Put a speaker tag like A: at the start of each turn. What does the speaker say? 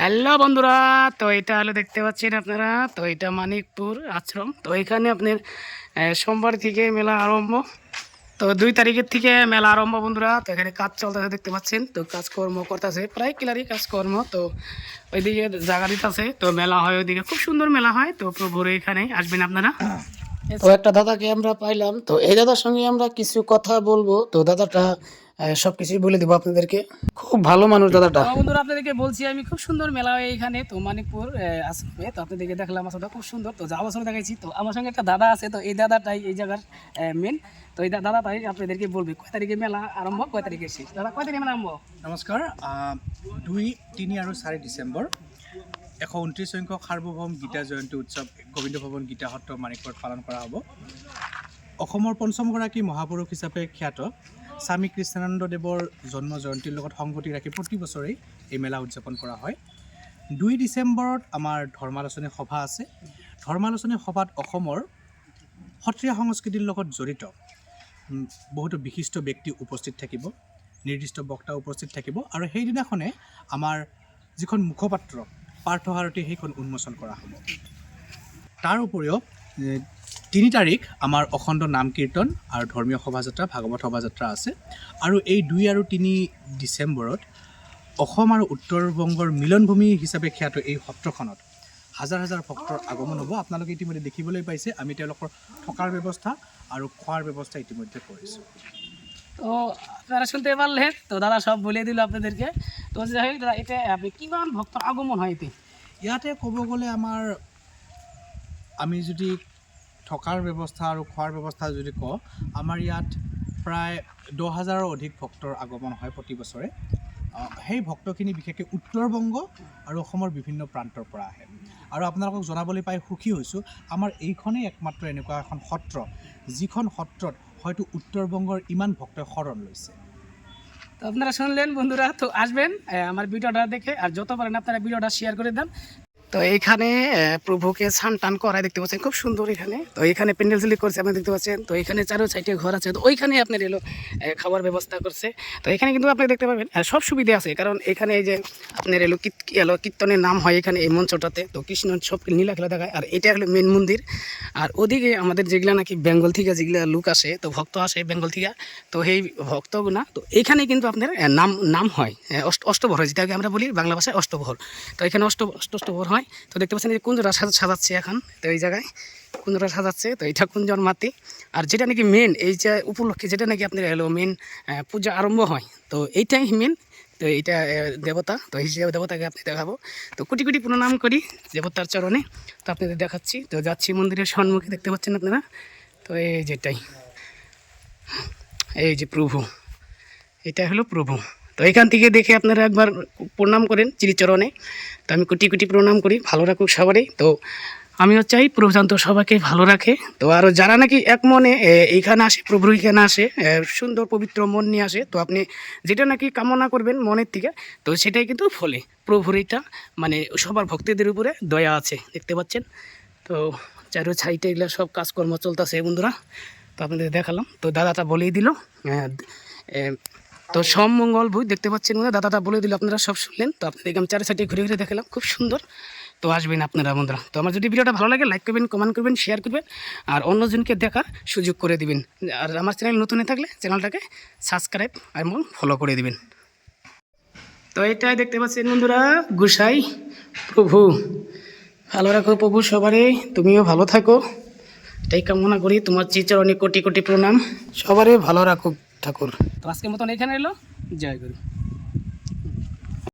A: Hello বন্ধুরা, তো এটা হলো দেখতে পাচ্ছেন আপনারা। তো এটা মানিকপুর আশ্রম। তো এখানে আপনার সোমবার থেকে মেলা আরম্ভ। তো 2 তারিখের থেকে মেলা আরম্ভ বন্ধুরা। তো এখানে কাজ চলতেছে দেখতে পাচ্ছেন। তো কাজকর্ম করতেছে প্রায় ক্লিয়ারই কাজকর্ম। তো ওইদিকে জায়গা দিতেছে। তো মেলা হয় ওইদিকে, খুব সুন্দর মেলা হয়। তো প্রভুর এখানে আসবেন আপনারা। তো একটা দাদাকে আমরা পাইলাম। তো এই দাদার সঙ্গে আমরা কিছু কথা বলবো। তো দাদাটা সবকিছুই বলে দেবো আপনাদেরকে। খুব ভালো মানুষ দাদাটা। বন্ধুরা আপনাদেরকে বলছি আমি, খুব সুন্দর মেলা হয় এখানে। তো মানিকপুর আশ্রমে। তো আপনাদেরকে দেখলাম আসলে খুব সুন্দর। তো যাওয়া বছর দেখাইছি। তো আমার সঙ্গে একটা দাদা আছে। তো এই দাদাটাই এই জায়গার মেন। তো এই দাদাটাই আপনাদেরকে বলবে কয় তারিখে মেলা আরম্ভ, কয় তারিখে শেষ। দাদা কয় তারিখে মেলা আরম্ভ?
B: নমস্কাৰ। 2, 3 আৰু 4 ডিচেম্বৰ 129 সংখ্যক সাৰ্বভৌম গীতা জয়ন্তী উৎসৱ গোবিন্দ ভৱন গীতা সত্ৰ মানিকপুৰত পালন কৰা হ'ব। অসমৰ পঞ্চমগৰাকী মহাপুৰুষ হিচাপে খ্যাত স্বামী কৃষ্ণানন্দদেৱৰ জন্ম জয়ন্তীৰ লগত সংগতি ৰাখি প্ৰতি বছৰেই এই মেলা উদযাপন কৰা হয়। 2 ডিচেম্বৰত আমাৰ ধৰ্মালোচনী সভা আছে। ধৰ্মালোচনী সভাত অসমৰ সত্ৰীয়া সংস্কৃতিৰ লগত জড়িত বহুতো বিশিষ্ট ব্যক্তি উপস্থিত থাকিব, নিৰ্দিষ্ট বক্তা উপস্থিত থাকিব আৰু সেইদিনাখনে আমাৰ যিখন মুখপাত্ৰ পাৰ্থসাৰথী সেইখন উন্মোচন কৰা হ'ব। তাৰ উপৰিও 3 তাৰিখ আমাৰ অখণ্ড নাম কীৰ্তন আৰু ধৰ্মীয় শোভাযাত্ৰা, ভাগৱত শোভাযাত্ৰা আছে। আৰু এই 2 আৰু 3 ডিচেম্বৰত অসম আৰু উত্তৰ বংগৰ মিলনভূমি হিচাপে খ্যাত এই সত্ৰখনত হাজাৰ হাজাৰ ভক্তৰ আগমন হ'ব। আপোনালোকে ইতিমধ্যে দেখিবলৈ পাইছে, আমি তেওঁলোকৰ থকাৰ ব্যৱস্থা আৰু খোৱাৰ ব্যৱস্থা ইতিমধ্যে কৰিছোঁ।
A: তো আপনারা শুনতে পারলেন। তো দাদা সব বলে দিল আপনাদেরকে। তো যাই হোক দাদা, এটা আপনি কিমান ভক্তর আগমন হয় এতে?
B: ইয়াতে ক'ব গ'লে আমি যদি থকাৰ ব্যৱস্থা আৰু খোৱাৰ ব্যৱস্থা যদি কওঁ, আমাৰ ইয়াত প্ৰায় 10,000ৰ অধিক ভক্তৰ আগমন হয় প্ৰতি বছৰে। সেই ভক্তখিনি বিশেষকৈ উত্তৰ বংগ আৰু অসমৰ বিভিন্ন প্ৰান্তৰ পৰা আহে। আৰু আপোনালোকক জনাবলৈ পাই সুখী হৈছোঁ, আমাৰ এইখনেই একমাত্ৰ এনেকুৱা এখন সত্ৰ যিখন সত্ৰত হয়তো উত্তৰ বংগৰ ইমান ভক্তই শৰণ লৈছে।
A: তো আপনারা শুনলেন বন্ধুরা। তো আসবেন আমার ভিডিওটা দেখে, আর যত পারেন আপনারা ভিডিওটা শেয়ার করে দেন। তো এইখানে প্রভুকে স্নান টান করায় দেখতে পাচ্ছেন, খুব সুন্দর এখানে। তো এখানে প্যান্ডেল ঝুলি করছে আপনি দেখতে পাচ্ছেন। তো এখানে চারো সাইডে ঘর আছে। তো ওইখানে আপনার এলো খাবার ব্যবস্থা করছে। তো এখানে কিন্তু আপনি দেখতে পাবেন সব সুবিধা আছে। কারণ এখানে এই যে আপনার এলো কীর্তনের নাম হয় এখানে এই মঞ্চটাতে। তো কৃষ্ণ সব নীলা খেলা দেখায়। আর এটা হলো মেন মন্দির। আর ওদিকে আমাদের যেগুলা নাকি বেঙ্গল থেকে যেগুলা লোক আসে, তো ভক্ত আসে বেঙ্গল থেকে। তো সেই ভক্তগুনা তো এইখানে কিন্তু আপনার নাম হয় অষ্টভর হয়, যেটাকে আমরা বলি বাংলা ভাষায় অষ্টভর। তো এখানে অষ্টভর হয়। তো দেখতে পাচ্ছেন যে কুঞ্জরা সাজাচ্ছে এখন। তো এই জায়গায় কুঞ্জরা সাজাচ্ছে। তো এইটা কুঞ্জর মাতি। আর যেটা নাকি মেন এই যে উপলক্ষে যেটা নাকি আপনার এলো মেন পূজা আরম্ভ হয়, তো এইটাই মেন। তো এইটা দেবতা, তো এই দেবতাকে আপনি দেখাবো। তো কোটি কোটি প্রণাম করি দেবতার চরণে। তো আপনাদের দেখাচ্ছি। তো যাচ্ছি মন্দিরের সম্মুখে, দেখতে পাচ্ছেন আপনারা। তো এই যেটাই, এই যে প্রভু, এটা হলো প্রভু। তো এখান থেকে দেখে আপনারা একবার প্রণাম করেন শ্রীচরণে। তো আমি কোটি কোটি প্রণাম করি, ভালো রাখুক সবারই। তো আমিও চাই প্রভু জানতো সবাইকে ভালো রাখে। তো আরও যারা নাকি এক মনে এইখানে আসে, প্রভুর এখানে আসে সুন্দর পবিত্র মন নিয়ে আসে, তো আপনি যেটা নাকি কামনা করবেন মনের থেকে, তো সেটাই কিন্তু ফলে প্রভুর এটা মানে সবার ভক্তদের উপরে দয়া আছে, দেখতে পাচ্ছেন। তো চারো সাইডে এগুলো সব কাজকর্ম চলতেছে বন্ধুরা। তো আপনাদের দেখালাম। তো দাদাটা বলেই দিল তো সব মঙ্গল ভূত, দেখতে পাচ্ছেন দাদাটা বলে দিল, আপনারা সব শুনলেন। তো আপনাদেরকে আমি চারি সাইডে ঘুরে ঘুরে দেখালাম, খুব সুন্দর। তো আসবেন আপনারা বন্ধুরা। তো আমার যদি ভিডিওটা ভালো লাগে লাইক করবেন, কমেন্ট করবেন, শেয়ার করবেন, আর অন্যজনকে দেখার সুযোগ করে দিবেন। আর আমার চ্যানেল নতুন থাকলে চ্যানেলটাকে সাবস্ক্রাইব এবং ফলো করে দিবেন। তো এটাই দেখতে পাচ্ছেন বন্ধুরা, গোসাই প্রভু ভালো রাখো প্রভু সবারই, তুমিও ভালো থাকো, এটাই কামনা করি। তোমার শ্রীচরণে কোটি কোটি প্রণাম, সবারই ভালো রাখুক ঠাকুর। তো আজকের মতন এখানে এলো, জয় গুরু।